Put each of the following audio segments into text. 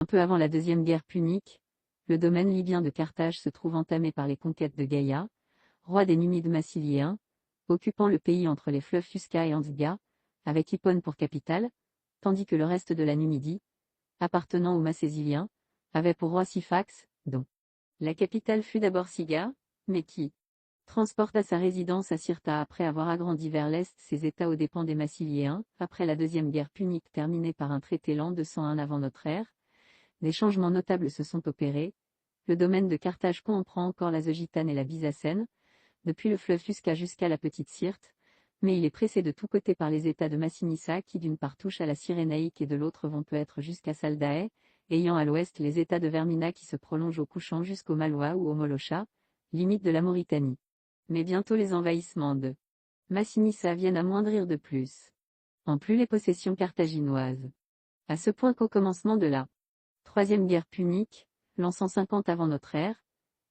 Un peu avant la deuxième guerre punique, le domaine libyen de Carthage se trouve entamé par les conquêtes de Gaïa, roi des Numides massiliéens, occupant le pays entre les fleuves Fusca et Anzga, avec Hippone pour capitale, tandis que le reste de la Numidie, appartenant aux Macésyliens, avait pour roi Syphax, dont la capitale fut d'abord Siga, mais qui transporta sa résidence à Cirta après avoir agrandi vers l'est ses États aux dépens des Massiliéens, après la deuxième guerre punique terminée par un traité l'an 201 avant notre ère. Des changements notables se sont opérés. Le domaine de Carthage comprend encore la Zogitane et la Byzacène, depuis le fleuve Fusca jusqu'à la petite Syrte, mais il est pressé de tous côtés par les États de Massinissa qui d'une part touchent à la Cyrénaïque et de l'autre vont peut-être jusqu'à Saldae, ayant à l'ouest les États de Vermina qui se prolongent au couchant jusqu'au Malois ou au Molocha, limite de la Mauritanie. Mais bientôt les envahissements de Massinissa viennent amoindrir de plus en plus les possessions carthaginoises. À ce point qu'au commencement de la troisième guerre punique, l'an 150 avant notre ère,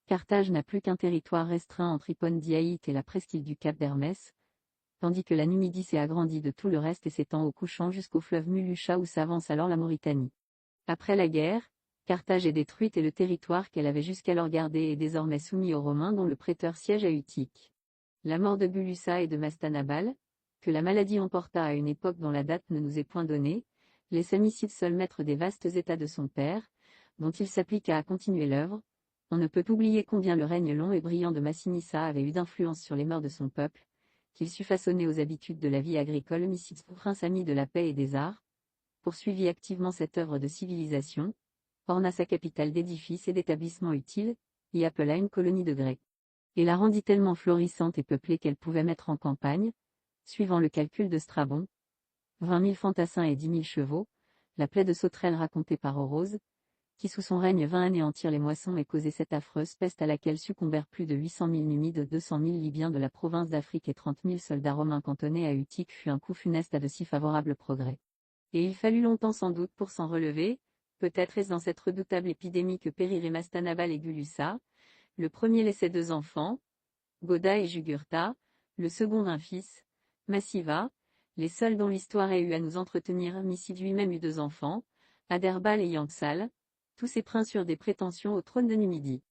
Carthage n'a plus qu'un territoire restreint entre Hippone d'Iaïte et la presqu'île du Cap d'Hermès, tandis que la Numidie s'est agrandie de tout le reste et s'étend au couchant jusqu'au fleuve Mulucha où s'avance alors la Mauritanie. Après la guerre, Carthage est détruite et le territoire qu'elle avait jusqu'alors gardé est désormais soumis aux Romains dont le préteur siège à Utique. La mort de Gulussa et de Mastanabal, que la maladie emporta à une époque dont la date ne nous est point donnée, laisse Amycide seul maître des vastes états de son père, dont il s'appliqua à continuer l'œuvre. On ne peut oublier combien le règne long et brillant de Massinissa avait eu d'influence sur les mœurs de son peuple, qu'il sut façonner aux habitudes de la vie agricole. Amycide, prince ami de la paix et des arts, poursuivit activement cette œuvre de civilisation, orna sa capitale d'édifices et d'établissements utiles, y appela une colonie de Grecs, et la rendit tellement florissante et peuplée qu'elle pouvait mettre en campagne, suivant le calcul de Strabon, 20 000 fantassins et 10 000 chevaux, la plaie de sauterelles racontée par Orose, qui sous son règne vint anéantir les moissons et causer cette affreuse peste à laquelle succombèrent plus de 800 000 Numides, 200 000 Libyens de la province d'Afrique et 30 000 soldats romains cantonnés à Utique, fut un coup funeste à de si favorables progrès. Et il fallut longtemps sans doute pour s'en relever, peut-être est-ce dans cette redoutable épidémie que périraient Mastanabal et Gulussa. Le premier laissait 2 enfants, Goda et Jugurtha, le second un fils, Massiva, les seuls dont l'histoire ait eu à nous entretenir. Amycide lui-même eut 2 enfants, Aderbal et Yanksal, tous ces princes eurent des prétentions au trône de Numidie.